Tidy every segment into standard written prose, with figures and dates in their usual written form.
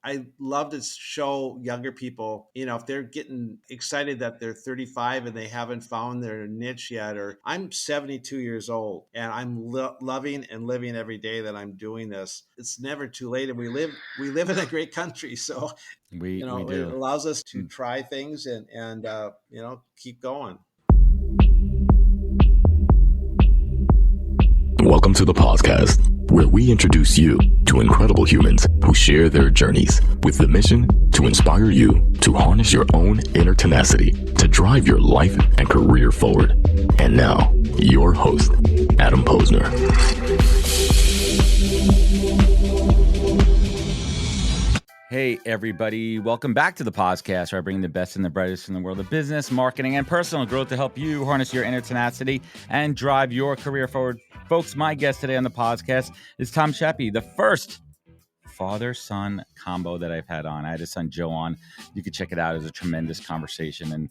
I love to show younger people, if they're getting excited that they're 35 and they haven't found their niche yet, or I'm 72 years old and I'm loving and living every day that I'm doing this. It's never too late. And we live in a great country. So, We it do. allows us to try things and keep going. Welcome to the podcast, where we introduce you to incredible humans who share their journeys with the mission to inspire you to harness your own inner tenacity to drive your life and career forward. And now, your host, Adam Posner. Hey, everybody. Welcome back to the podcast, where I bring the best and the brightest from the world of business, marketing, and personal growth to help you harness your inner tenacity and drive your career forward. Folks, my guest today on the podcast is Tom Schaeppi, the first father-son combo that I've had on. I had his son Joe on. You can check it out. It was a tremendous conversation. And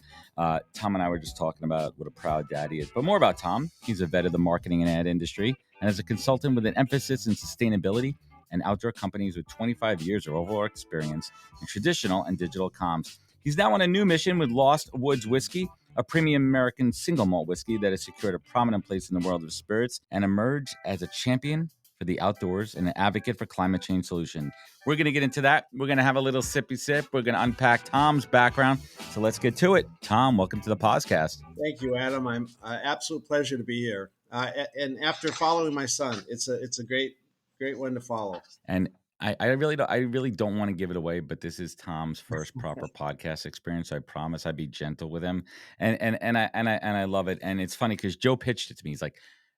Tom and I were just talking about what a proud dad he is. But more about Tom. He's a vet of the marketing and ad industry, and as a consultant with an emphasis in sustainability and outdoor companies with 25 years of overall experience in traditional and digital comms. He's now on a new mission with Lost Woods Whiskey, a premium American single malt whiskey that has secured a prominent place in the world of spirits and emerged as a champion for the outdoors and an advocate for climate change solution. We're going to get into that. We're going to have a little sippy sip. We're going to unpack Tom's background. So let's get to it. Tom, welcome to the podcast. Thank you, Adam. I'm absolute pleasure to be here. And after following my son, it's a great one to follow. And I really don't want to give it away, but this is Tom's first proper podcast experience. So I promise I'd be gentle with him, and I love it. And it's funny because Joe pitched it to me. He's like,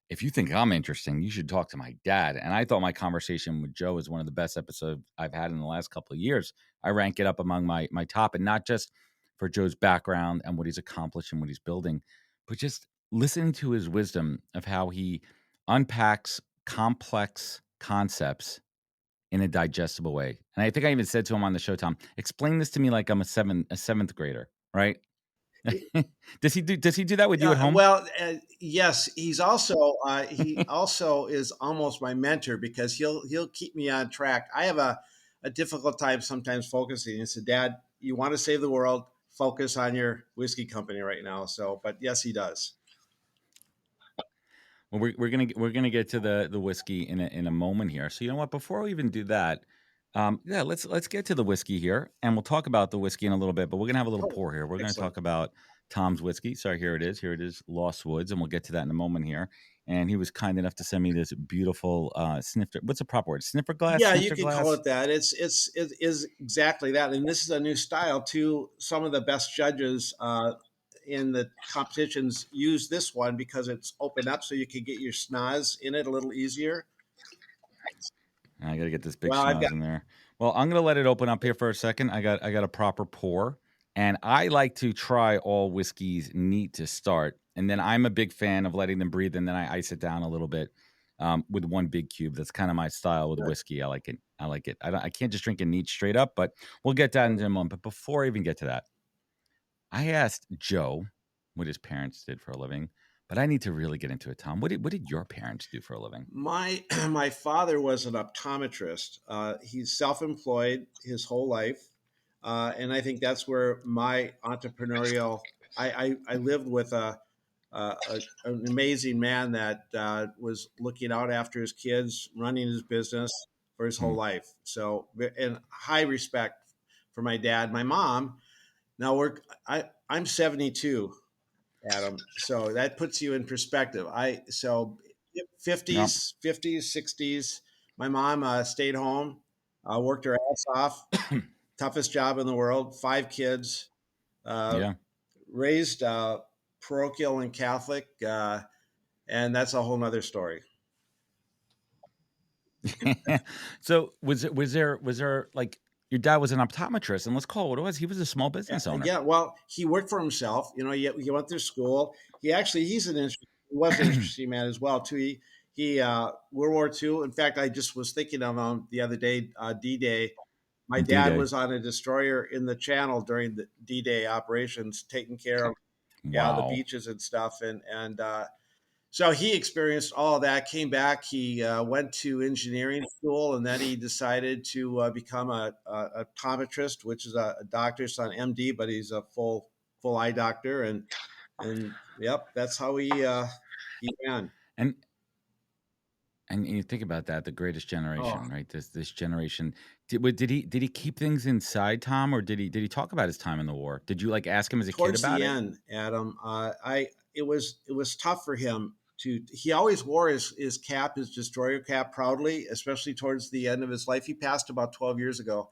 "If you think I'm interesting, you should talk to my dad." And I thought my conversation with Joe is one of the best episodes I've had in the last couple of years. I rank it up among my top, and not just for Joe's background and what he's accomplished and what he's building, but just listening to his wisdom of how he unpacks complex concepts in a digestible way. And I think I even said to him on the show, Tom, explain this to me like I'm a seventh grader, right? Does he do that with you at home? Well, yes. He also is almost my mentor because he'll keep me on track. I have a difficult time sometimes focusing. He said, "Dad, you want to save the world? Focus on your whiskey company right now." So, but yes, he does. Well, we're gonna get to the whiskey in a moment here. So you know what? Before we even do that, let's get to the whiskey here, and we'll talk about the whiskey in a little bit. But we're gonna have a little Oh, pour here. We're gonna excellent. talk about Tom's whiskey. Sorry, here it is. Here it is, Lost Woods, and we'll get to that in a moment here. And he was kind enough to send me this beautiful snifter. What's the proper word? Snifter glass. Yeah, you Snifter can call glass. it that. It is exactly that. And this is a new style too. Some of the best judges in the competitions use this one because it's open up so you can get your schnoz in it a little easier. I got to get this big Well, I've got schnoz in there. Well, I'm gonna let it open up here for a second. I got a proper pour, and I like to try all whiskeys neat to start, and then I'm a big fan of letting them breathe, and then I ice it down a little bit with one big cube. That's kind of my style with whiskey. I like it. I can't just drink it neat straight up, but we'll get that in a moment. But before I even get to that, I asked Joe what his parents did for a living, but I need to really get into it, Tom. What did your parents do for a living? my father was an optometrist. He's self-employed his whole life, and I think that's where my entrepreneurial. I lived with an amazing man that was looking out after his kids, running his business for his whole Hmm. life. So, and high respect for my dad, my mom. Now I'm 72, Adam. So that puts you in perspective. Yeah. 50s, 60s. My mom stayed home, worked her ass off, toughest job in the world, 5 kids, uh, Yeah. raised parochial and Catholic, and that's a whole nother story. So was there like your dad was an optometrist, and let's call it what it was. He was a small business owner. Yeah, well, he worked for himself. He went through school. He was an interesting man as well too. He World War II. In fact, I just was thinking of him the other day. D-Day. My dad D-Day. was on a destroyer in the Channel during the D-Day operations, taking care of the Wow. beaches and stuff. And So he experienced all of that, came back. He went to engineering school, and then he decided to become a optometrist, which is a doctor. It's not MD, but he's a full eye doctor. And yep, that's how he ran. And you think about that, the greatest Oh, generation, right? This generation. Did he keep things inside, Tom, or did he talk about his time in the war? Did you like ask him as a kid towards about the it? end, Adam, I it was tough for him to. He always wore his cap, his destroyer cap, proudly, especially towards the end of his life. He passed about 12 years ago,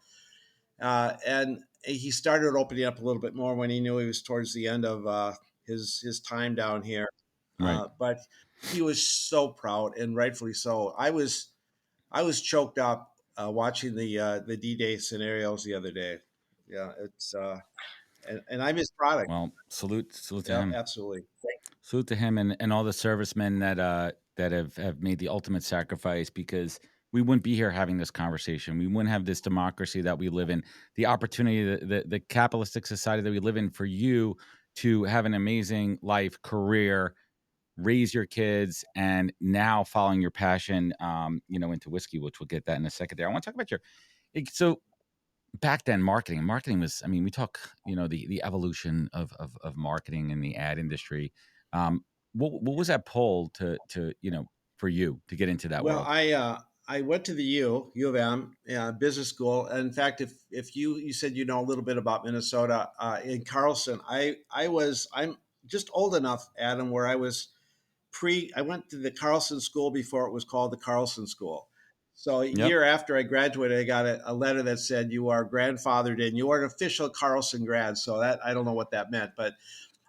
and he started opening up a little bit more when he knew he was towards the end of his time down here. Right. But he was so proud, and rightfully so. I was choked up watching the D-Day scenarios the other day. Yeah, it's and I'm his product. Well, salute to Yeah, him. absolutely. Salute to him and all the servicemen that have made the ultimate sacrifice, because we wouldn't be here having this conversation. We wouldn't have this democracy that we live in, the opportunity, the capitalistic society that we live in, for you to have an amazing life, career, raise your kids, and now following your passion, into whiskey, which we'll get that in a second there. I want to talk about so back then, marketing was, I mean, we talk, the evolution of marketing in the ad industry. What was that pull to for you to get into that Well, world? I went to the U of M business school. In fact, if you said you know a little bit about Minnesota, in Carlson, I'm just old enough, Adam, where I went to the Carlson School before it was called the Carlson School. So a Yep. year after I graduated, I got a letter that said you are grandfathered in. You are an official Carlson grad. So that I don't know what that meant, but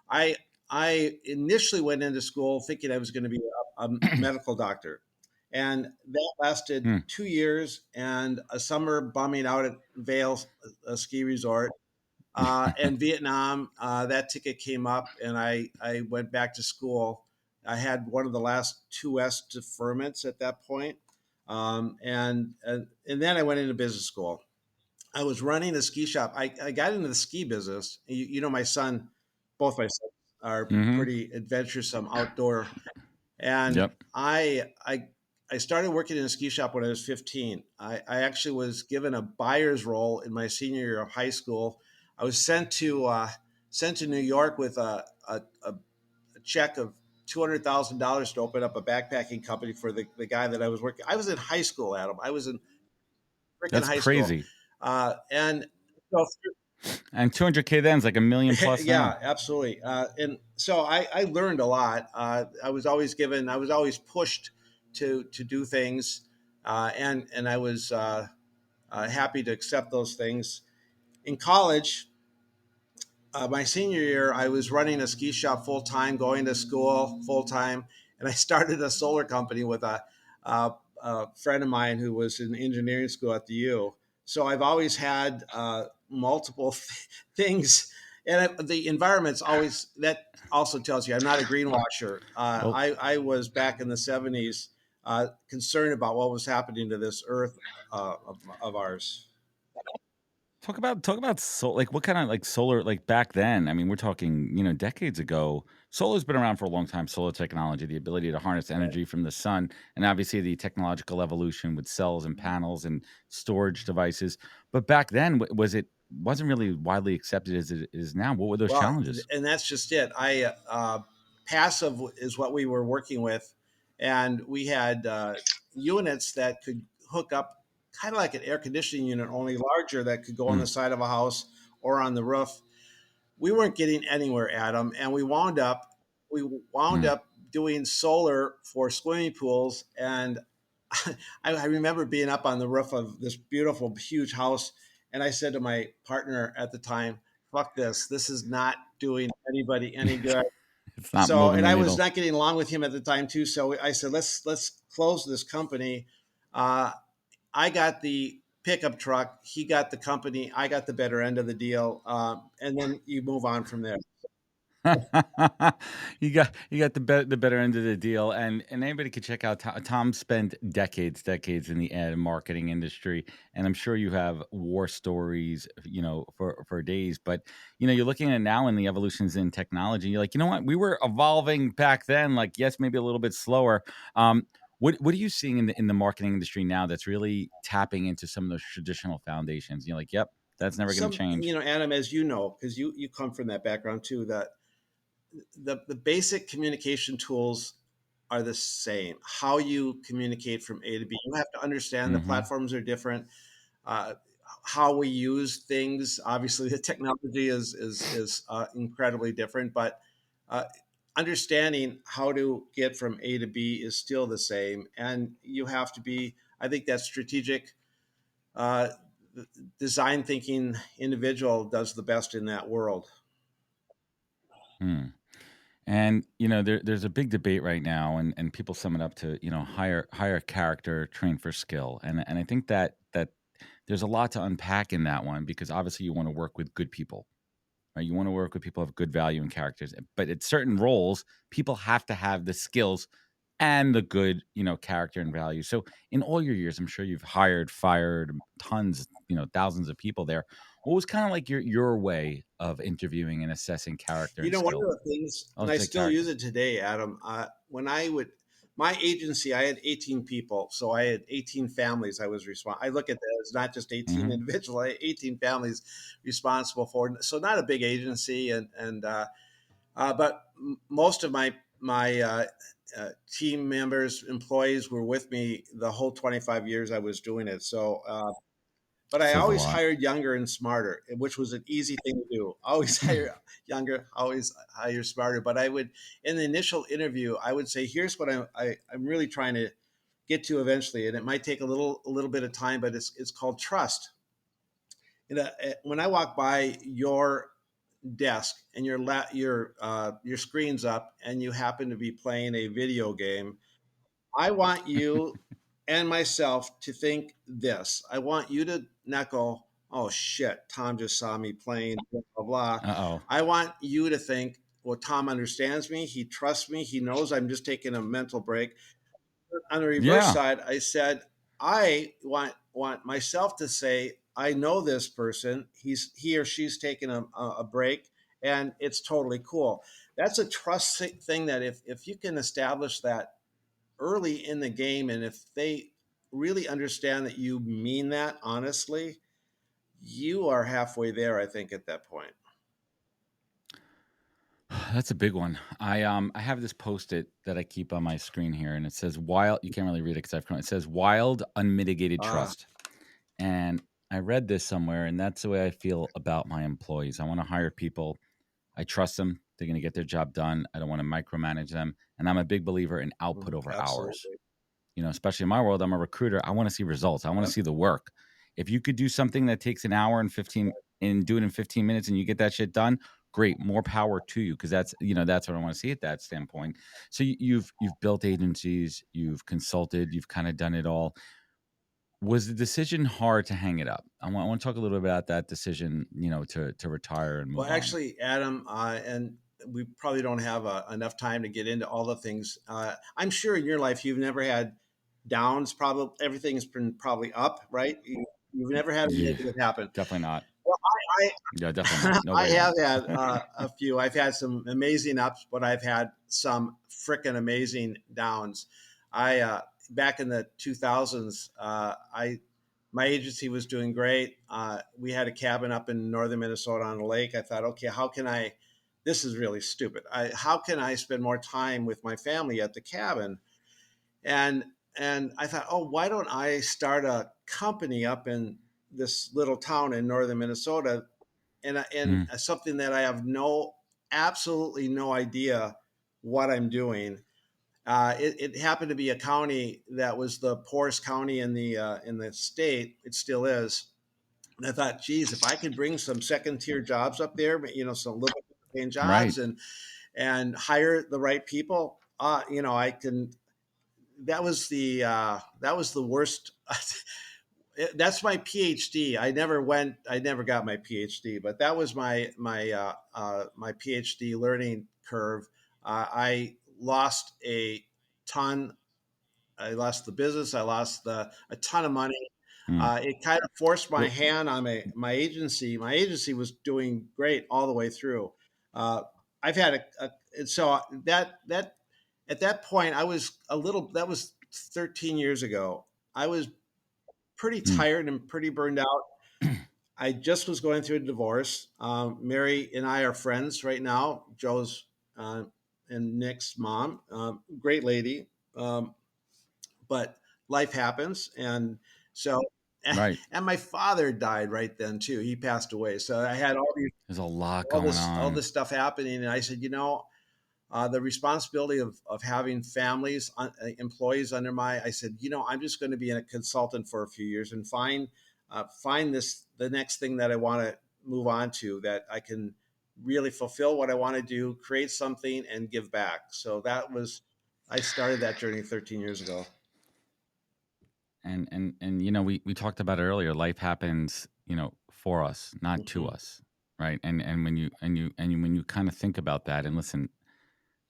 I I initially went into school thinking I was going to be a medical doctor, and that lasted Hmm. 2 years and a summer bumming out at Vail, a ski resort, and Vietnam. That ticket came up, and I went back to school. I had one of the last 2S deferments at that point, and then I went into business school. I was running a ski shop. I got into the ski business. My son, both my sons are Mm-hmm. pretty adventuresome outdoor, and Yep. I started working in a ski shop when I was 15. I actually was given a buyer's role in my senior year of high school. I was sent to New York with a check of $200,000 to open up a backpacking company for the guy that I was working. I was in high school, Adam. I was in freaking That's high school, crazy. and so And 200K then is like a million plus now. yeah, absolutely. And so I learned a lot. I was always pushed to do things, and I was happy to accept those things. In college, my senior year, I was running a ski shop full time, going to school full time, and I started a solar company with a friend of mine who was in engineering school at the U. So I've always had multiple things, and the environment's always that also tells you I'm not a greenwasher. Well, I was back in the '70s concerned about what was happening to this earth of ours. talk about like what kind of like solar, like back then. I mean, we're talking, decades ago. Solar's been around for a long time. Solar technology, the ability to harness energy from the sun, and obviously the technological evolution with cells and panels and storage devices. But back then, wasn't really widely accepted as it is now. What were those Well, challenges? and that's just it. I passive is what we were working with, and we had units that could hook up, kind of like an air conditioning unit, only larger, that could go on Hmm. the side of a house or on the roof. We weren't getting anywhere, Adam, and we wound Hmm. up doing solar for swimming pools. And I remember being up on the roof of this beautiful, huge house, and I said to my partner at the time, "Fuck this! This is not doing anybody any good." It's not So, moving and the I was needle. not getting along with him at the time too. So I said, "Let's close this company." Uh, I got the pickup truck. He got the company. I got the better end of the deal, and then you move on from there. You got the better end of the deal, and anybody could check out Tom spent decades in the ad and marketing industry, and I'm sure you have war stories, for days. But you're looking at now in the evolutions in technology. You're like, you know what, we were evolving back then. Like, yes, maybe a little bit slower. What are you seeing in the marketing industry now that's really tapping into some of those traditional foundations? You're like, yep, that's never going to Some, change. Adam, as you know, because you come from that background too, that the basic communication tools are the same. How you communicate from A to B, you have to understand the Hmm. platforms are different. Uh, how we use things, obviously, the technology is incredibly different, but uh, understanding how to get from A to B is still the same, and you have to be. I think that strategic uh, design thinking individual does the best in that world. Hmm. And there's a big debate right now, and people sum it up to hire character, train for skill, and I think that there's a lot to unpack in that one, because obviously you want to work with good people, right? You want to work with people who have good value and characters, but at certain roles, people have to have the skills and the good character and value. So in all your years, I'm sure you've hired, fired tons, thousands of people there. What was kind of like your way of interviewing and assessing character and One skill? of the things, I'll and I say still use character. it today, Adam, when I would, my agency, I had 18 people. So I had 18 families I was responsible. I look at that as not just 18 Mhm. individuals, I had 18 families responsible for. So not a big agency. But most of my team members, employees were with me the whole 25 years I was doing it. But I Says a always lot. hired younger and smarter, which was an easy thing to do. Always hire younger, always hire smarter. But I would, in the initial interview, I would say, "Here's what I'm really trying to get to eventually, and it might take a little bit of time, but it's called trust." When I walk by your desk and your screen's up, and you happen to be playing a video game, I want you and myself to think this. I want you to not go, oh shit, Tom just saw me playing, blah, blah, blah. Uh-oh. I want you to think, well, Tom understands me. He trusts me. He knows I'm just taking a mental break. On the reverse Yeah. side, I said, I want myself to say, I know this person. He or she's taking a break, and it's totally cool. That's a trust thing that if you can establish that early in the game, and if they really understand that you mean that honestly, you are halfway there, I think, at that point. That's a big one. I have this post-it that I keep on my screen here, and it says wild. You can't really read it because it says wild unmitigated Ah, trust. And I read this somewhere, and that's the way I feel about my employees. I want to hire people. I trust them. They're going to get their job done. I don't want to micromanage them. And I'm a big believer in output over hours. absolutely. Especially in my world, I'm a recruiter. I want to see results. I want to Yep. see the work. If you could do something that takes an hour and 15 and do it in 15 minutes and you get that shit done, great, more power to you, because that's what I want to see at that standpoint. So you've built agencies, you've consulted, you've kind of done it all. Was the decision hard to hang it up? I want to talk a little bit about that decision, to retire and Well, move on. actually, Adam, and we probably don't have enough time to get into all the things. I'm sure in your life you've never had downs. Probably everything's been probably up, right? You've never had a Yeah, negative happen. definitely not. Well, Yeah, definitely not. No I way, have man. had a few. I've had some amazing ups, but I've had some freaking amazing downs. I Back in the 2000s, I my agency was doing great. We had a cabin up in northern Minnesota on a lake. I thought, okay, how can I? This is really stupid. How can I spend more time with my family at the cabin? And and I thought, oh, why don't I start a company up in this little town in northern Minnesota, and Mm, something that I have absolutely no idea what I'm doing. It happened to be a county that was the poorest county in the state. It still is. And I thought, geez, if I could bring some second tier jobs up there, some little bit paying right. jobs, and hire the right people, I can. That was the worst. That's my PhD. I never got my PhD, but that was my PhD learning curve. I lost a ton. I lost the business. I lost a ton of money. Mm. It kind of forced my Well, hand on my agency. My agency was doing great all the way through. Uh, I've had and so that at that point I was a little. That was 13 years ago. I was pretty mm, tired and pretty burned out. I just was going through a divorce. Mary and I are friends right now. Joe's uh, and Nick's mom, great lady. Um, but life happens, and so right. and my father died right then too. He passed away, so I had There's a lot all going this all on. this stuff happening, and I said, the responsibility of having families, employees under I said, I'm just going to be a consultant for a few years and find the next thing that I want to move on to, that I can really fulfill what I want to do, create something, and give back. So I started that journey 13 years ago. And we talked about it earlier. Life happens, for us, not to Hmm. us, right? And when you kind of think about that, and listen,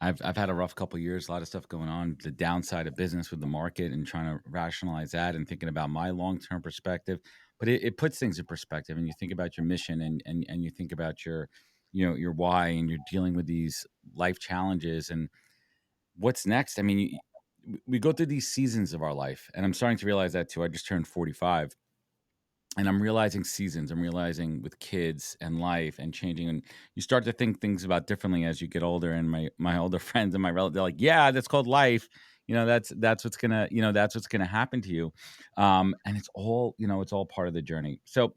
I've had a rough couple of years, a lot of stuff going on. The downside of business with the market and trying to rationalize that and thinking about my long term perspective. But it puts things in perspective, and you think about your mission, and you think about your why, and you're dealing with these life challenges and what's next. I mean, we go through these seasons of our life, and I'm starting to realize that too. I just turned 45, and I'm realizing seasons. I'm realizing with kids and life and changing, and you start to think things about differently as you get older. And my older friends and my relatives, they're like, "Yeah, that's called life. That's what's gonna happen to you." And it's all part of the journey. So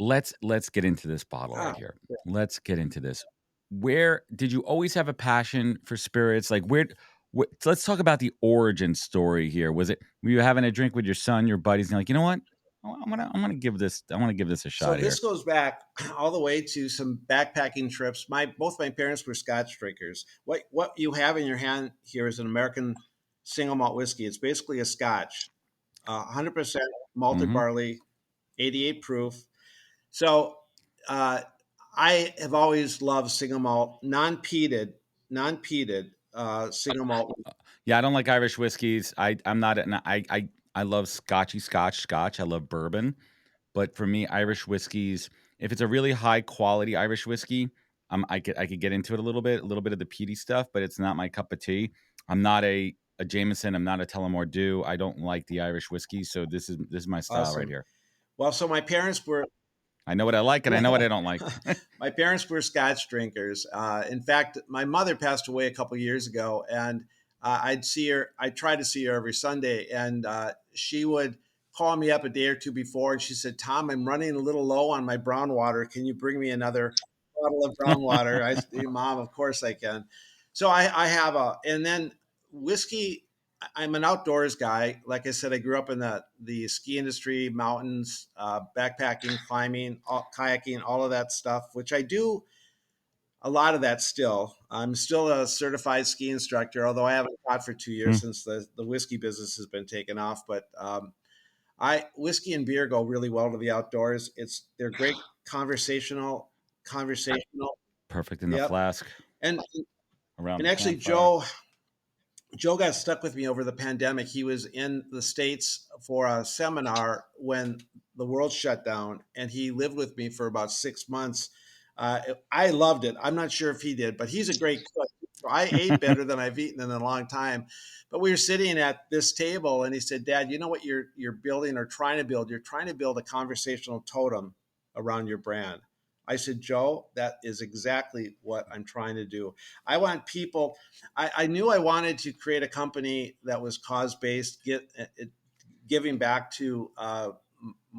let's get into this bottle right Ah, here. Let's get into this. Where did you always have a passion for spirits? Like let's talk about the origin story here. Were you having a drink with your son, your buddies, and you're like, you know what? I want to give this a so shot this here. goes back all the way to some backpacking trips. Both my parents were Scotch drinkers. What you have in your hand here is an American single malt whiskey. It's basically a Scotch, 100% malted Mm-hmm. barley, 88 proof. So uh, I have always loved single malt, non-peated single malt. Yeah, I don't like Irish whiskeys. I'm not. I love Scotch. I love bourbon. But for me, Irish whiskeys, if it's a really high quality Irish whiskey, I could get into it a little bit of the peaty stuff, but it's not my cup of tea. I'm not a Jameson. I'm not a Tullamore Dew. I don't like the Irish whiskey, so this is my style right Awesome. here. Well, so my parents were I know what I like and I know what I don't like. my parents were Scotch drinkers. In fact, my mother passed away a couple years ago, and I'd see her. I tried to see her every Sunday, and she would call me up a day or two before, and she said, "Tom, I'm running a little low on my brown water. Can you bring me another bottle of brown water?" I said, "Mom, of course I can." So I have and then whiskey. I'm an outdoors guy. Like I said, I grew up in the ski industry, mountains, backpacking, climbing, kayaking, all of that stuff, which I do a lot of that still. I'm still a certified ski instructor, although I haven't taught for 2 years Mm, since the whiskey business has been taken off. But I whiskey and beer go really well to the outdoors. They're great conversational. Perfect in the Yep. flask And around and the actually, campfire. Joe got stuck with me over the pandemic. He was in the States for a seminar when the world shut down, and he lived with me for about 6 months. I loved it. I'm not sure if he did, but he's a great cook. So I ate better than I've eaten in a long time. But we were sitting at this table, and he said, "Dad, you know what you're building or trying to build? You're trying to build a conversational totem around your brand." I said, "Joe, that is exactly what I'm trying to do. I want people." I knew I wanted to create a company that was cause based, giving back to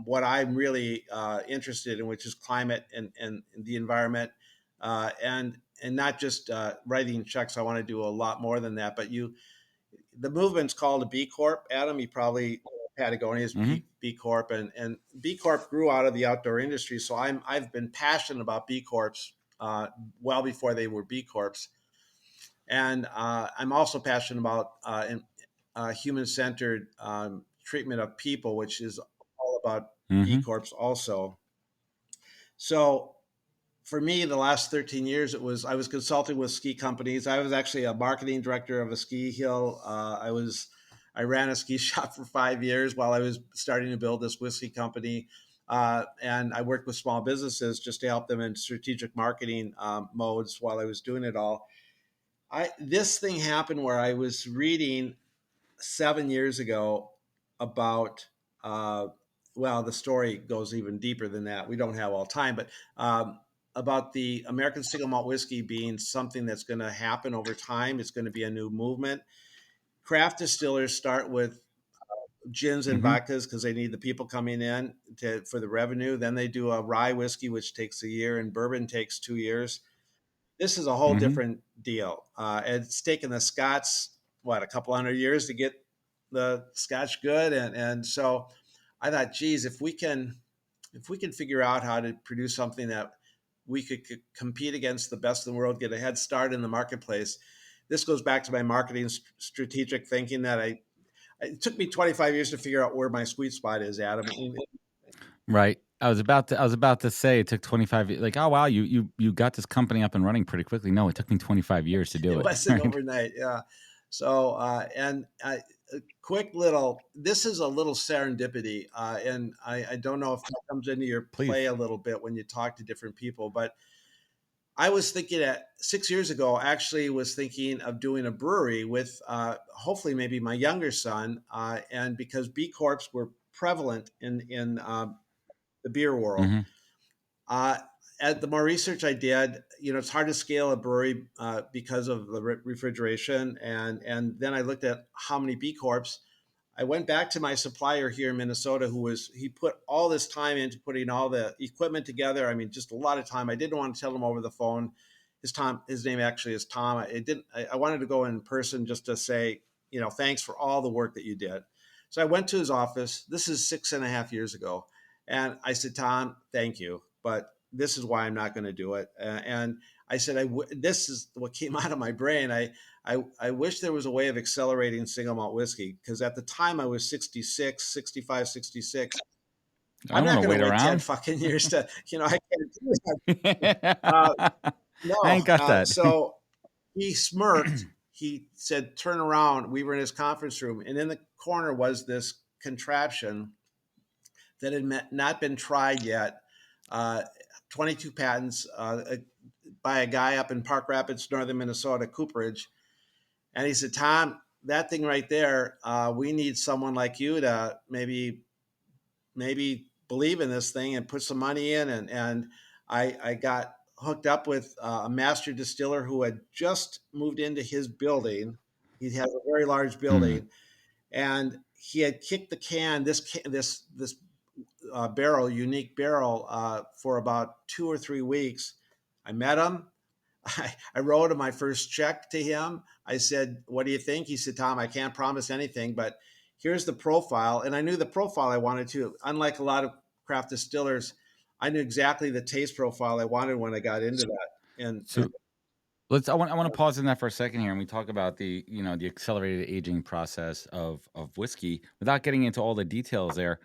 what I'm really interested in, which is climate and the environment, and not just writing checks. I want to do a lot more than that. But the movement's called a B Corp. Adam, you probably Patagonia's Hmm. B Corp, and B Corp grew out of the outdoor industry. So I've been passionate about B Corps well before they were B Corps. And I'm also passionate about human centered treatment of people, which is all about B Mm-hmm. Corps also. So for me, the last 13 years, I was consulting with ski companies. I was actually a marketing director of a ski hill. I ran a ski shop for 5 years while I was starting to build this whiskey company. And I worked with small businesses just to help them in strategic marketing modes while I was doing it all. This thing happened where I was reading 7 years ago about well, the story goes even deeper than that. We don't have all time, but about the American single malt whiskey being something that's going to happen over time. It's going to be a new movement. Craft distillers start with gins and Mm-hmm. vodkas because they need the people coming in for the revenue. Then they do a rye whiskey, which takes a year, and bourbon takes 2 years. This is a whole Mm-hmm. different deal. It's taken the Scots a couple hundred years to get the Scotch good, and so I thought, geez, if we can figure out how to produce something that we could compete against the best in the world, get a head start in the marketplace. This goes back to my marketing strategic thinking that it took me 25 years to figure out where my sweet spot is, Adam. Right. I was about to say it took 25 like, oh wow, you got this company up and running pretty quickly. No, it took me 25 years to do It it. wasn't Right. overnight. Yeah. So, a quick little, this is a little serendipity. And I don't know if that comes into your play Please. a little bit when you talk to different people, but I was thinking at 6 years ago, actually was thinking of doing a brewery with hopefully maybe my younger son. And because B Corps were prevalent in the beer world. Mm-hmm. Uh, at the more research I did, it's hard to scale a brewery because of the refrigeration, and then I looked at how many B Corps. I went back to my supplier here in Minnesota, he put all this time into putting all the equipment together. I mean, just a lot of time. I didn't want to tell him over the phone. His name actually is Tom. I wanted to go in person just to say, thanks for all the work that you did. So I went to his office. This is 6.5 years ago. And I said, Tom, thank you, but this is why I'm not going to do it. And I said, this is what came out of my brain. I wish there was a way of accelerating single malt whiskey because at the time I was 66, 65, 66. I I'm don't want not to going to wait wait 10 around. fucking years to, I can't do that. Uh, I no. ain't got that. So he smirked. He said, turn around. We were in his conference room, and in the corner was this contraption that had not been tried yet. 22 patents by a guy up in Park Rapids, northern Minnesota, Cooperage. And he said, Tom, that thing right there, we need someone like you to maybe believe in this thing and put some money in. And I got hooked up with a master distiller who had just moved into his building. He has a very large Mm, building, and he had kicked the can, this barrel, unique barrel, for about 2 or 3 weeks. I met him. I wrote him my first check to him. I said, what do you think? He said, Tom, I can't promise anything, but here's the profile. And I knew the profile I wanted to. Unlike a lot of craft distillers, I knew exactly the taste profile I wanted when I got into that. And so I want to pause in that for a second here, and we talk about the accelerated aging process of whiskey without getting into all the details there.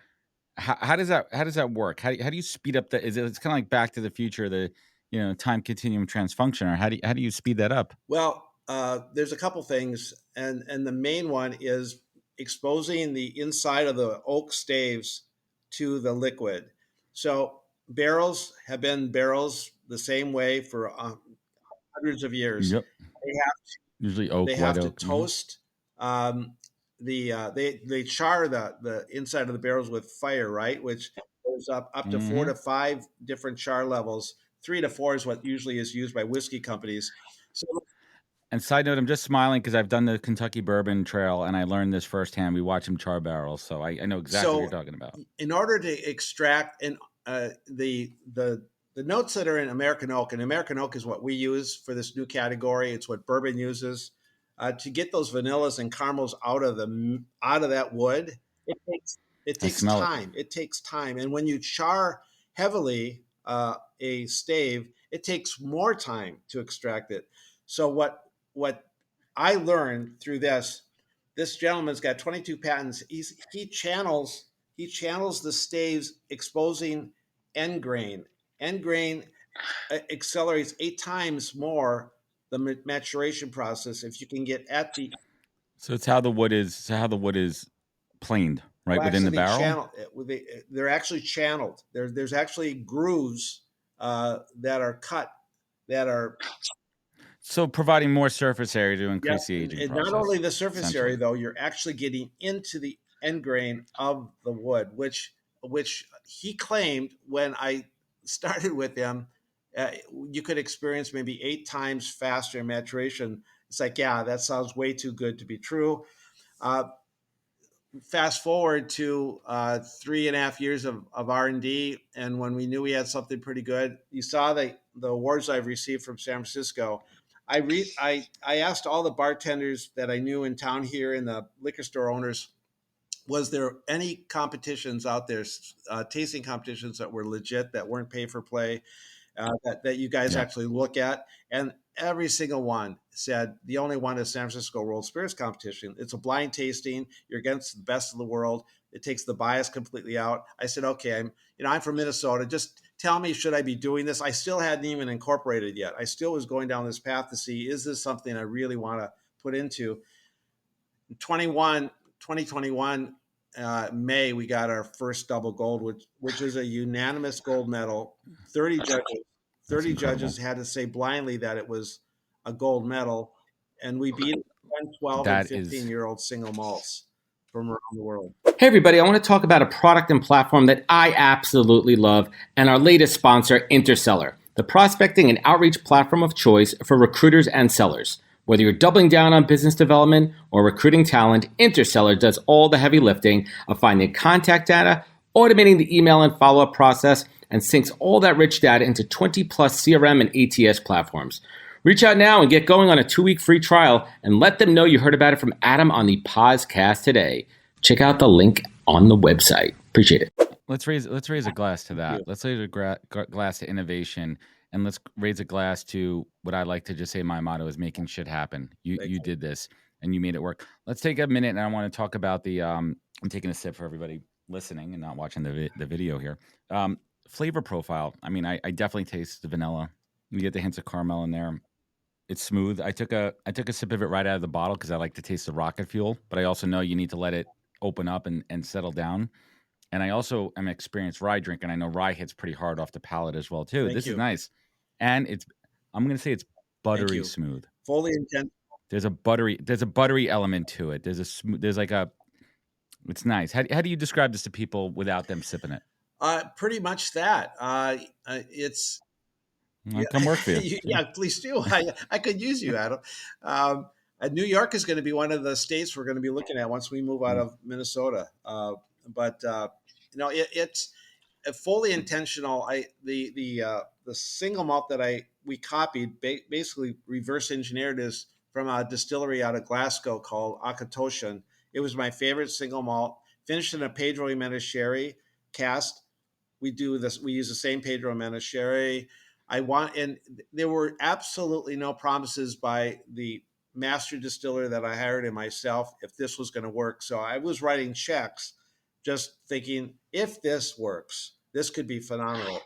How does that work? How do you speed up the? It's kind of like Back to the Future, the time continuum transfunction, or how do you speed that up? well, there's a couple things, and the main one is exposing the inside of the oak staves to the liquid. So barrels have been barrels the same way for hundreds of years. Yep. They Usually they oak, white have to oak. Hmm. toast they char the inside of the barrels with fire, right, which goes up to four Hmm. to five different char levels. 3 to 4 is what usually is used by whiskey companies. So And side note, I'm just smiling because I've done the Kentucky Bourbon Trail and I learned this firsthand. We watch them char barrels, so I know exactly what you're so talking about. in order to extract and the notes that are in American oak, and American oak is what we use for this new category. It's what bourbon uses to get those vanillas and caramels out of that wood. It takes it I takes smell it. time. It takes time, and when you char heavily a stave, it takes more time to extract it. So what I learned through this gentleman's got 22 patents. He channels he channels the staves, exposing end grain. End grain accelerates 8 times more the maturation process if you can get at the. So it's how the wood is. So how the wood is planed, right, Well, within the actually, they barrel. channel. They're actually channeled. There's actually grooves that are cut that are. So providing more surface area to Yeah, increase the aging and not only process, the surface area essentially. though, you're actually getting into the end grain of the wood, which he claimed when I started with him, you could experience maybe 8 times faster maturation. It's like, yeah, that sounds way too good to be true. Uh, Fast forward to 3.5 years of R&D, and when we knew we had something pretty good, you saw the awards I've received from San Francisco. I asked all the bartenders that I knew in town here and the liquor store owners, was there any competitions out there, tasting competitions that were legit, that weren't pay for play, that you guys Yeah. actually look at? And every single one said the only one is San Francisco World Spirits Competition. It's a blind tasting. You're against the best of the world. It takes the bias completely out. I said, okay, I'm from Minnesota. Just tell me, should I be doing this? I still hadn't even incorporated yet. I still was going down this path to see, is this something I really want to put into? 2021 May, we got our first double gold, which is a unanimous gold medal. 30 incredible. judges had to say blindly that it was a gold medal, and we beat 10, 12, and That is 15-year-old single malts from around the world. Hey, everybody, I want to talk about a product and platform that I absolutely love and our latest sponsor, Interseller, the prospecting and outreach platform of choice for recruiters and sellers. Whether you're doubling down on business development or recruiting talent, Interseller does all the heavy lifting of finding contact data, automating the email and follow-up process, and syncs all that rich data into 20 plus CRM and ATS platforms. Reach out now and get going on a 2-week free trial and let them know you heard about it from Adam on the podcast today. Check out the link on the website. Appreciate it. let's raise a glass to that. Let's raise a glass to innovation, and let's raise a glass to what I like to just say. My motto is making shit happen. You did this and you made it work. Let's take a minute, and I want to talk about the. I'm taking a sip for everybody listening and not watching the video here. Flavor profile. I mean, I definitely taste the vanilla. You get the hints of caramel in there. It's smooth. I took a sip of it right out of the bottle because I like to taste the rocket fuel, but I also know you need to let it open up and settle down. And I also am an experienced rye drinker, and I know rye hits pretty hard off the palate as well too. This is nice, and I'm going to say it's buttery smooth. Fully intent. There's a buttery element to it. It's nice. How do you describe this to people without them sipping it? Pretty much that. It's. I'll come work for you. Yeah, please do. I could use you, Adam. New York is going to be one of the states we're going to be looking at once we move out of Minnesota. But it's fully intentional. The single malt that we copied, basically reverse engineered, is from a distillery out of Glasgow called Akatoshan. It was my favorite single malt, finished in a Pedro Jimenez sherry cask. We use the same Pedro Jimenez sherry. And there were absolutely no promises by the master distiller that I hired and myself if this was going to work. So I was writing checks just thinking, if this works, this could be phenomenal.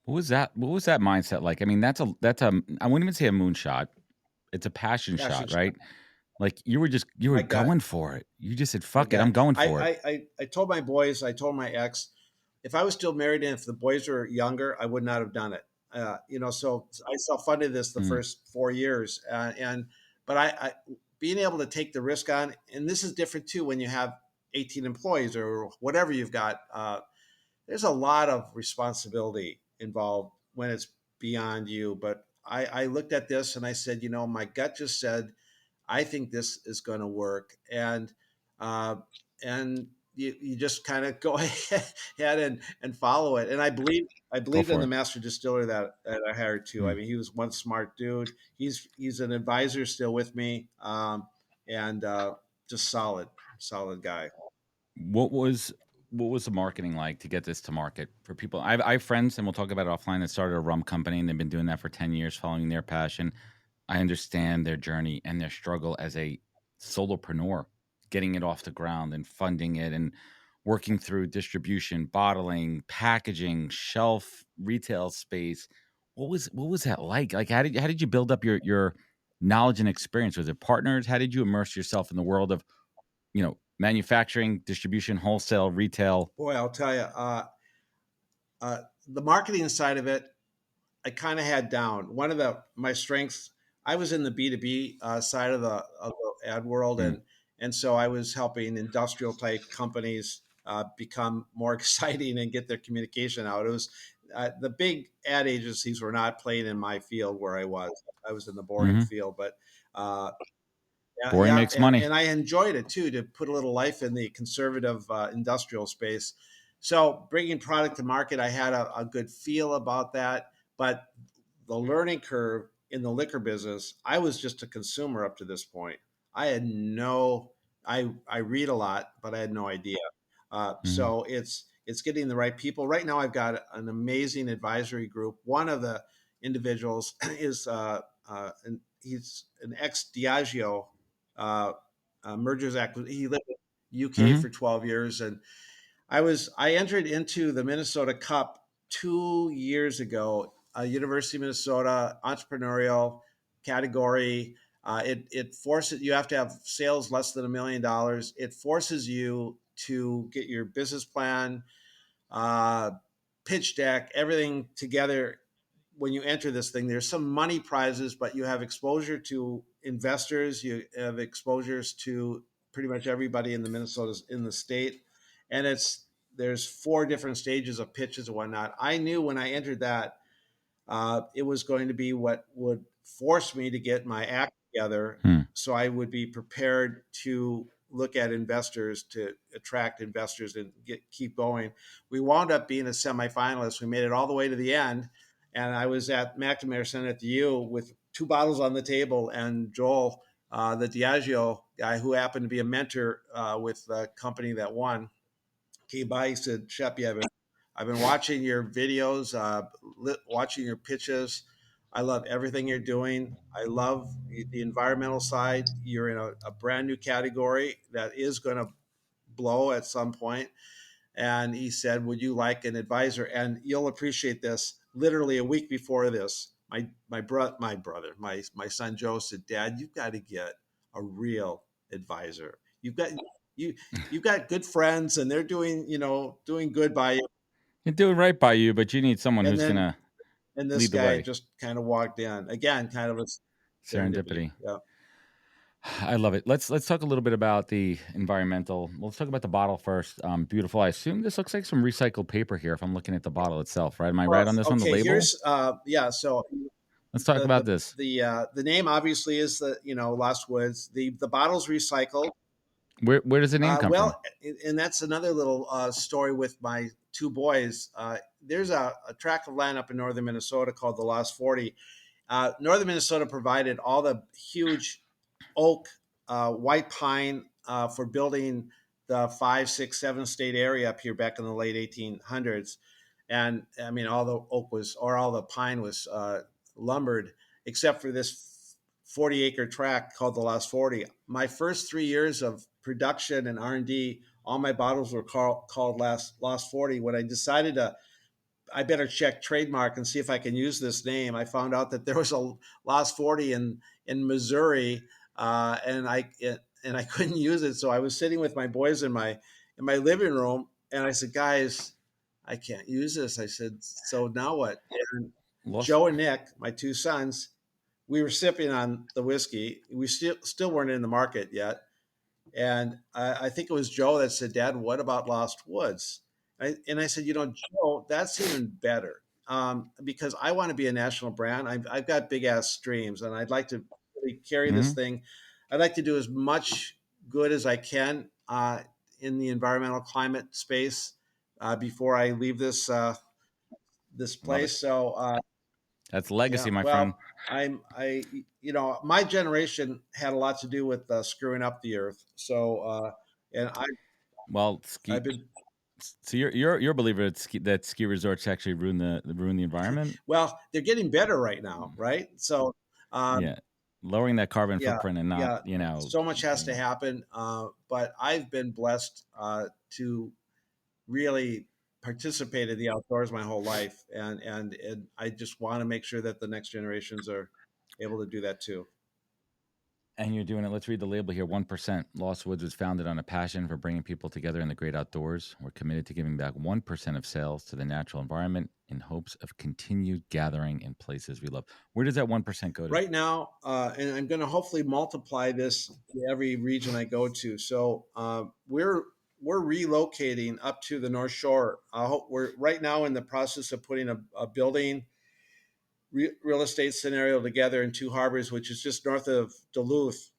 What was that mindset like? I mean, that's a I wouldn't even say a moonshot. It's a passion shot, right? Like you were going for it. You just said, fuck it, I'm going for it. I told my boys, I told my ex, if I was still married and if the boys were younger, I would not have done it. So I self-funded this the first 4 years. But I being able to take the risk on, and this is different too, when you have 18 employees or whatever you've got, there's a lot of responsibility involved when it's beyond you. But I looked at this and I said, my gut just said, I think this is going to work. And you just kind of go ahead and follow it. And I believe in the master distiller that I hired too. I mean, he was one smart dude. He's an advisor still with me, and just solid guy. What was the marketing like to get this to market for people? I have friends, and we'll talk about it offline, that started a rum company, and they've been doing that for 10 years, following their passion. I understand their journey and their struggle as a solopreneur. getting it off the ground and funding it and working through distribution, bottling, packaging, shelf, retail space. What was that like? Like how did you build up your knowledge and experience? Was it partners? How did you immerse yourself in the world of, manufacturing, distribution, wholesale, retail? Boy, I'll tell you, the marketing side of it, I kind of had down. One of my strengths, I was in the B2B side of the ad world, Mm, and so I was helping industrial type companies become more exciting and get their communication out. It was the big ad agencies were not playing in my field where I was. I was in the boring hmm field, but uh, yeah, Boring yeah, makes money. and I enjoyed it too, to put a little life in the conservative industrial space. So bringing product to market, I had a good feel about that, but the learning curve in the liquor business, I was just a consumer up to this point. I had no, I read a lot, but I had no idea. hmm So it's getting the right people. Right now, I've got an amazing advisory group. One of the individuals is he's an ex Diageo mergers acquisition. He lived in UK hmm for 12 years, and I entered into the Minnesota Cup 2 years ago, University of Minnesota entrepreneurial category. It forces you have to have sales less than $1 million. It forces you to get your business plan, uh, pitch deck, everything together when you enter this thing. There's some money prizes, but you have exposure to investors. You have exposures to pretty much everybody in the Minnesota in the state, and there's 4 different stages of pitches and whatnot. I knew when I entered that it was going to be what would force me to get my act together, Hmm. so I would be prepared to look at investors, to attract investors and keep going. We wound up being a semifinalist. We made it all the way to the end, and I was at McNamara Center at the U with 2 bottles on the table, and Joel, the Diageo guy, who happened to be a mentor with the company that won, came by. He said, "Schaeppi, I've been watching your videos, watching your pitches. I love everything you're doing. I love the environmental side. You're in a brand new category that is going to blow at some point." And he said, "Would you like an advisor?" And you'll appreciate this. Literally a week before this, my son Joe said, "Dad, you've got to get a real advisor. You you've got good friends, and they're doing good by you." You're doing right by you, but you need someone And who's then gonna this lead the guy way. just kind of walked in again, kind of a serendipity. Serendipity. Yeah. I love it. Let's talk a little bit about the environmental. Let's talk about the bottle first. Beautiful. I assume this looks like some recycled paper here. If I'm looking at the bottle itself, right? Am I Well, right on this one? The okay. label. Here's yeah. So Let's talk the about this. the name obviously is Lost Woods. The bottle's recycled. Where does the name come from? Well, and that's another little story with my 2 boys. There's a tract of land up in northern Minnesota called the Lost 40. Northern Minnesota provided all the huge oak, white pine for building the 5, 6, 7 state area up here back in the late 1800s. And I mean, all the oak was, or all the pine was lumbered, except for this 40-acre tract called the Lost 40. My first 3 years of production and R&D, all my bottles were called Lost 40. When I decided I better check trademark and see if I can use this name, I found out that there was a Lost 40 in Missouri, and I couldn't use it. So I was sitting with my boys in my living room, and I said, "Guys, I can't use this." I said, "So now what?" And Lost. Joe and Nick, my 2 sons, we were sipping on the whiskey. We still weren't in the market yet, and I think it was Joe that said, "Dad, what about Lost Woods?" And I said, "Joe, that's even better, because I want to be a national brand. I've got big ass streams, and I'd like to really carry this hmm thing. I'd like to do as much good as I can in the environmental climate space before I leave this Love it. place." So That's yeah, legacy, my friend. well, my generation had a lot to do with screwing up the earth. So, and Well, ski. I've been, So you're a believer that ski resorts actually ruin the environment? well, they're getting better right now, right? So, um, Yeah. lowering that carbon Yeah, footprint and not, yeah. So much has to happen, but I've been blessed to really participate in the outdoors my whole life, and I just want to make sure that the next generations are able to do that too. And you're doing it. Let's read the label here. 1%. Lost Woods was founded on a passion for bringing people together in the great outdoors. We're committed to giving back 1% of sales to the natural environment in hopes of continued gathering in places we love. Where does that 1% go to? Right now, and I'm going to hopefully multiply this to every region I go to. So we're relocating up to the North Shore. We're right now in the process of putting a building real estate scenario together in Two Harbors, which is just north of Duluth,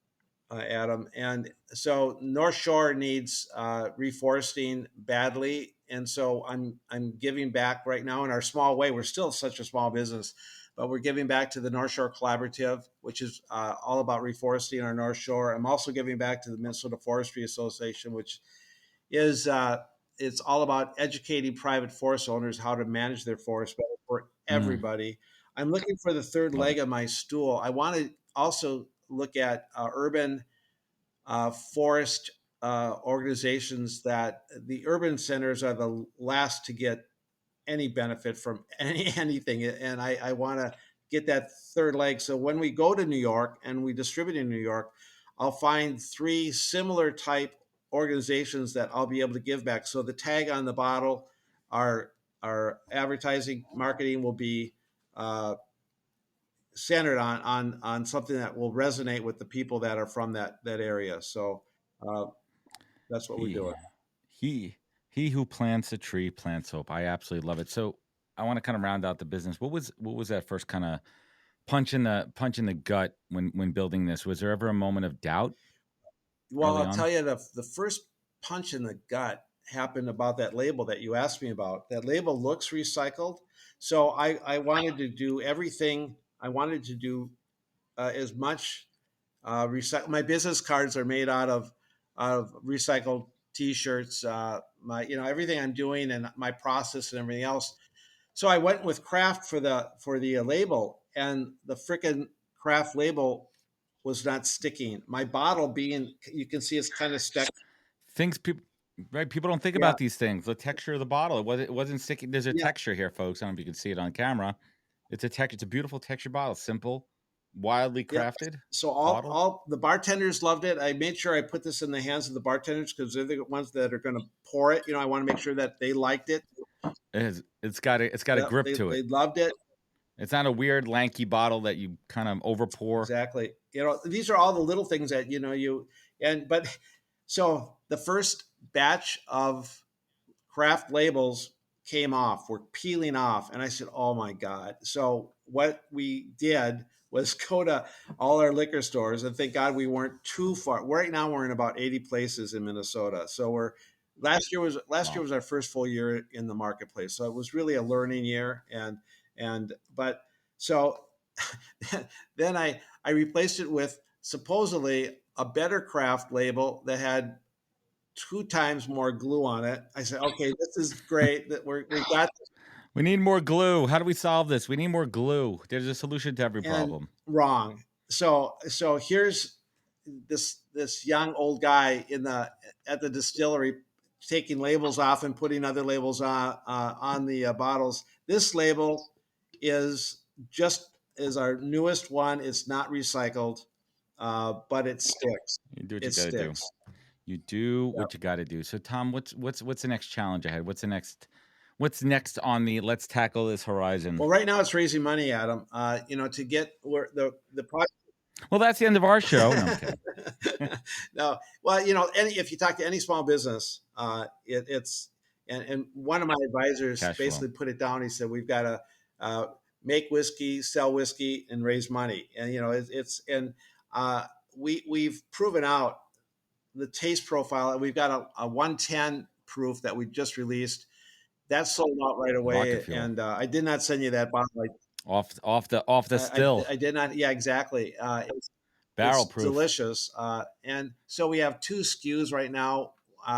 Adam. And so North Shore needs reforesting badly, and so I'm giving back right now in our small way. We're still such a small business, but we're giving back to the North Shore Collaborative, which is all about reforesting our North Shore. I'm also giving back to the Minnesota Forestry Association, which is it's all about educating private forest owners how to manage their forest better for everybody. I'm looking for the third Love leg it. of my stool. I want to also look at urban forest organizations. That the urban centers are the last to get any benefit from anything, and I want to get that third leg. So when we go to New York and we distribute in New York, I'll find three similar type organizations that I'll be able to give back. So the tag on the bottle, our advertising marketing will be centered on something that will resonate with the people that are from that area. So uh, that's what we're He, doing. he, he who plants a tree plants hope. I absolutely love it. So I want to kind of round out the business. What was that first kind of punch in the gut when building this? Was there ever a moment of doubt Well, early I'll on? tell you, the first punch in the gut happened about that label that you asked me about. That label looks recycled. So I wanted to do everything. I wanted to do as much recycle. My business cards are made out of recycled T-shirts. My everything I'm doing and my process and everything else. So I went with craft for the label, and the frickin' craft label was not sticking. My bottle being, you can see it's kind of stuck. Things people Right, people don't think Yeah, about these things. The texture of the bottle. It wasn't sticky. There's a yeah, texture here, folks. I don't know if you can see it on camera. It's a beautiful texture bottle. Simple, wildly yeah. crafted So all bottle. all the bartenders loved it. I made sure I put this in the hands of the bartenders because they're the ones that are going to pour it. I want to make sure that they liked it. It's got a Yeah, grip they to they it. loved it. It's not a weird lanky bottle that you kind of over pour. Exactly. These are all the little things that but so the first batch of craft labels came off, were peeling off. And I said, oh my God. So what we did was go to all our liquor stores, and thank God we weren't too far. Right now we're in about 80 places in Minnesota. So last year Wow. was our first full year in the marketplace. So it was really a learning year. But so then I replaced it with supposedly a better craft label that had two times more glue on it. I said, okay, this is great that we got this. We need more glue. How do we solve this? We need more glue. There's a solution to every And problem. wrong. So here's this young old guy at the distillery taking labels off and putting other labels on the bottles. This label is just is our newest one. It's not recycled, but it sticks. You do what you It got to do. sticks. You do Yeah. what you got to do. So, Tom, what's the next challenge ahead? What's next on the let's tackle this horizon? Well, right now it's raising money, Adam. To get where the project. Well, that's the end of our show. No, I'm kidding. No, well, if you talk to any small business, it's and one of my advisors Cash flow. basically put it down. He said we've got to make whiskey, sell whiskey, and raise money. And it's and we've proven out the taste profile. We've got a 110 proof that we just released. That sold out right Vodka away, fuel. and I did not send you that bottle. Off the still. I did not. Yeah, exactly. Barrel It's proof. delicious. And so we have two SKUs right now.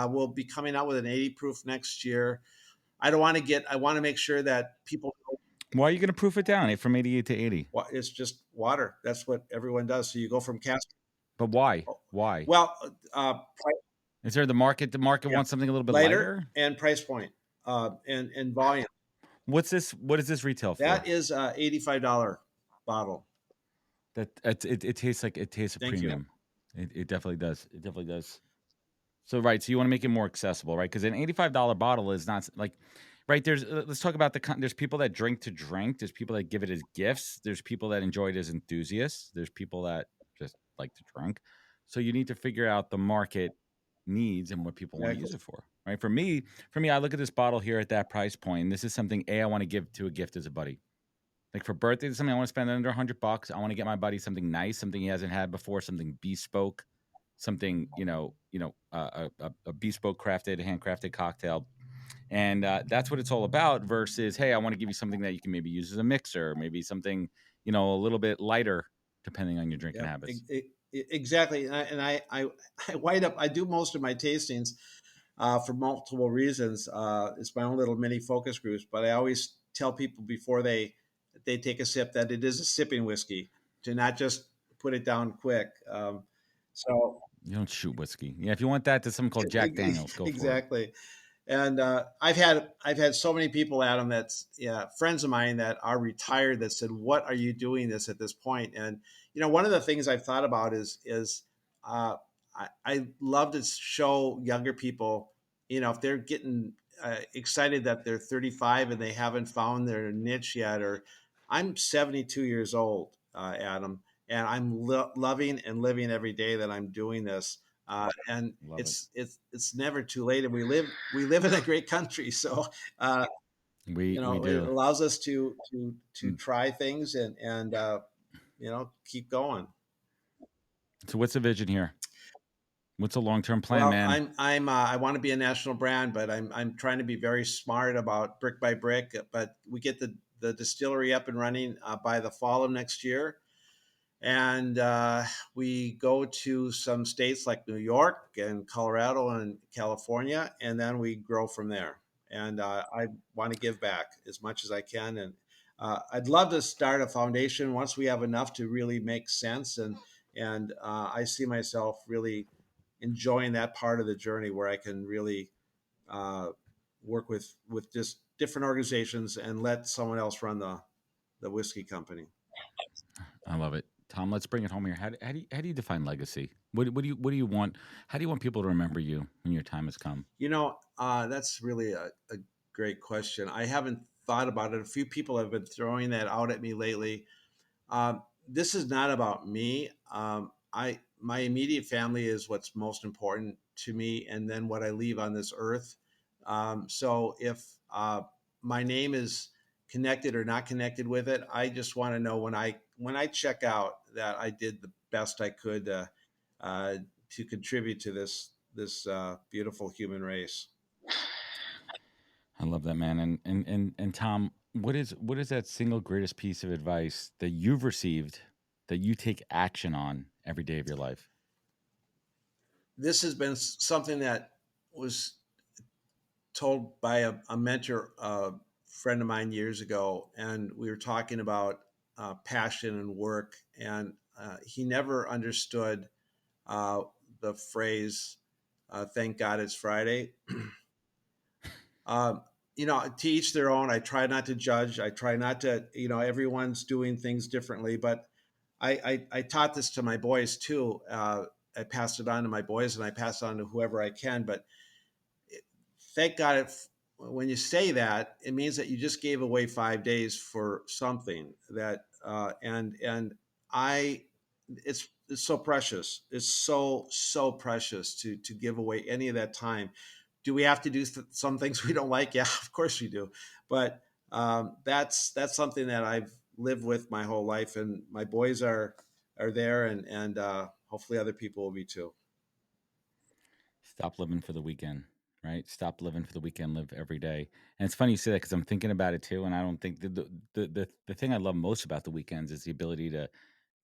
We'll be coming out with an 80 proof next year. I want to make sure that people know Why are you going to proof it down from 88 to 80? it's just water. That's what everyone does. So you go from cask. But why? Why? Well, Is there the market? The market yeah, wants something a little bit lighter lighter. and price point, and volume. What's this? What is this retail for? That is a $85 bottle. That it tastes like it tastes a Thank you. premium. It definitely does. It definitely does. So right, so you want to make it more accessible, right? Because an $85 bottle is not like, right. There's let's talk about there's people that drink to drink. There's people that give it as gifts. There's people that enjoy it as enthusiasts. There's people that just like to drink. So you need to figure out the market needs and what people want to use it for, right? For me, I look at this bottle here at that price point. And this is something I want to give to a gift as a buddy. Like for birthday, something I want to spend under $100. I want to get my buddy something nice, something he hasn't had before, something bespoke, something a bespoke crafted, handcrafted cocktail, and that's what it's all about. Versus, hey, I want to give you something that you can maybe use as a mixer, maybe something a little bit lighter, depending on your drinking Yep, habits. exactly. I wind up. I do most of my tastings for multiple reasons. It's my own little mini focus groups, but I always tell people before they take a sip that it is a sipping whiskey, to not just put it down quick. So You don't shoot whiskey. Yeah, if you want that to something called Jack Daniels, go for it. exactly. And I've had so many people, Adam, that's friends of mine that are retired that said, "What are you doing this at this point?" And one of the things I've thought about is I love to show younger people, if they're getting excited that they're 35 and they haven't found their niche yet, or I'm 72 years old, Adam, and I'm loving and living every day that I'm doing this. And Love it. it's never too late, and we live in a great country, so We it do. allows us to Mm. try things and keep going. So what's the vision here? What's the long-term plan, Well, man? I want to be a national brand, but I'm trying to be very smart about brick by brick. But we get the distillery up and running by the fall of next year, and we go to some states like New York and Colorado and California, and then we grow from there. And I want to give back as much as I can, and I'd love to start a foundation once we have enough to really make sense. And I see myself really enjoying that part of the journey where I can really uh, work with just different organizations and let someone else run the whiskey company. I love it. Tom, let's bring it home here. How do you define legacy? What do you want? How do you want people to remember you when your time has come? That's really a great question. I haven't thought about it. A few people have been throwing that out at me lately. This is not about me. My immediate family is what's most important to me, and then what I leave on this earth. So if my name is connected or not connected with it, I just want to know when I check out that I did the best I could uh, to contribute to this beautiful human race. I love that, man. And Tom, what is that single greatest piece of advice that you've received that you take action on every day of your life? This has been something that was told by a mentor, friend of mine years ago, and we were talking about passion and work, and he never understood uh, the phrase "Thank God it's Friday." um, to each their own. I try not to judge. I try not to. Everyone's doing things differently, but I taught this to my boys too. I passed it on to my boys, and I pass it on to whoever I can. But thank God, when you say that, it means that you just gave away 5 days for something that, and I, it's so precious. It's so precious to give away any of that time. Do we have to do some things we don't like? Yeah, of course we do. But that's something that I've lived with my whole life, and my boys are there, and hopefully other people will be too. Stop living for the weekend, right? Stop living for the weekend. Live every day. And it's funny you say that because I'm thinking about it too. And I don't think the thing I love most about the weekends is the ability to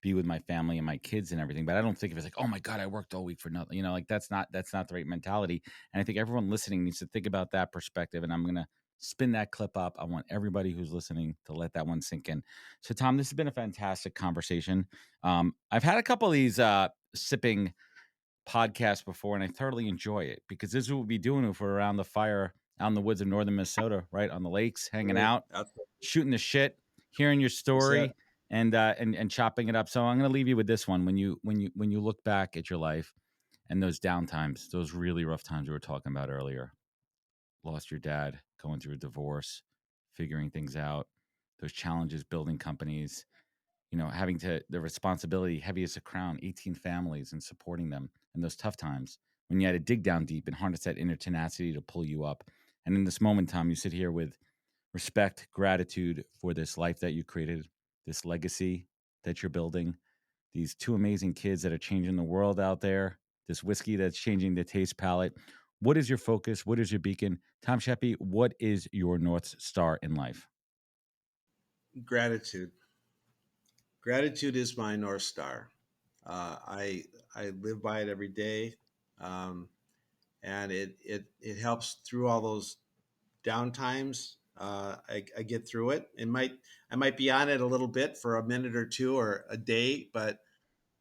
be with my family and my kids and everything. But I don't think of it as like, oh my God, I worked all week for nothing. Like that's not the right mentality. And I think everyone listening needs to think about that perspective. And I'm gonna Spin that clip up. I want everybody who's listening to let that one sink in. So, Tom, this has been a fantastic conversation. I've had a couple of these sipping podcasts before, and I thoroughly enjoy it because this is what we'll be doing if we're around the fire out in the woods of northern Minnesota, right on the lakes, hanging out, shooting the shit, hearing your story, and chopping it up. So I'm going to leave you with this one. When you look back at your life and those downtimes, those really rough times we were talking about earlier, lost your dad, going through a divorce, figuring things out, those challenges building companies, having the responsibility heavy as a crown, 18 families and supporting them in those tough times when you had to dig down deep and harness that inner tenacity to pull you up. And in this moment, Tom, you sit here with respect, gratitude for this life that you created, this legacy that you're building, these two amazing kids that are changing the world out there, this whiskey that's changing the taste palette. What is your focus? What is your beacon? Tom Schaeppi, what is your North Star in life? Gratitude. Gratitude is my North Star. I live by it every day, and it helps through all those down times. I get through it. I might be on it a little bit for a minute or two or a day, but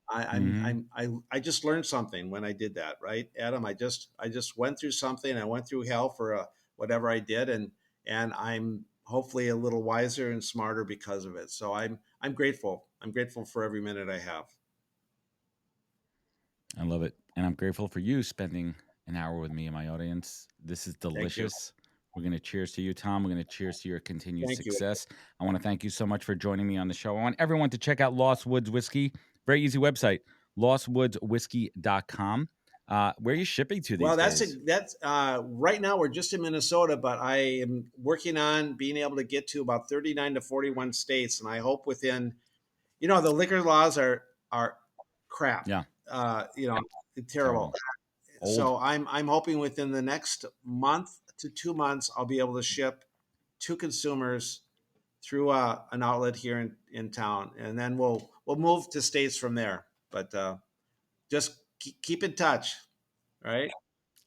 I just learned something when I did that, right, Adam? I just went through something. I went through hell for whatever I did, and I'm hopefully a little wiser and smarter because of it. So I'm grateful. I'm grateful for every minute I have. I love it, and I'm grateful for you spending an hour with me and my audience. This is delicious. We're going to cheers to you, Tom. We're going to cheers to your continued success. I want to thank you so much for joining me on the show. I want everyone to check out Lost Woods Whiskey. Very easy website, lostwoodswhiskey.com. Where are you shipping to these days? That's right now we're just in Minnesota, but I am working on being able to get to about 39 to 41 states. And I hope within, the liquor laws are crap. Yeah. Terrible. So I'm hoping within the next month to 2 months, I'll be able to ship to consumers through an outlet here in town, and then we'll move to states from there. But just keep in touch, right?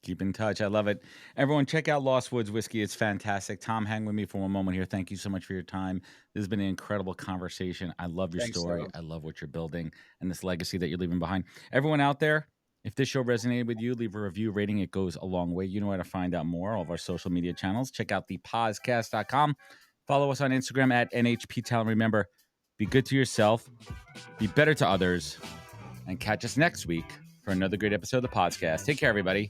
Keep in touch. I love it. Everyone, check out Lost Woods Whiskey. It's fantastic. Tom, hang with me for one moment here. Thank you so much for your time. This has been an incredible conversation. I love your story. I love what you're building and this legacy that you're leaving behind. Everyone out there, if this show resonated with you, leave a review rating. It goes a long way. You know how to find out more. All of our social media channels. Check out thepodcast.com. Follow us on Instagram at NHP Talent. Remember, be good to yourself, be better to others, and catch us next week for another great episode of the podcast. Take care, everybody.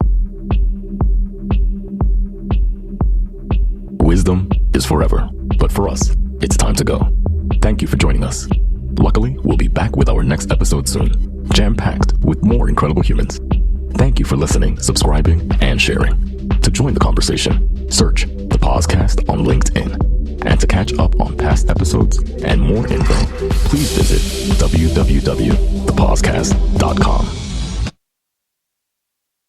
Wisdom is forever, but for us, it's time to go. Thank you for joining us. Luckily, we'll be back with our next episode soon, jam-packed with more incredible humans. Thank you for listening, subscribing, and sharing. To join the conversation, search the podcast on LinkedIn. And to catch up on past episodes and more info, please visit www.thepodcast.com.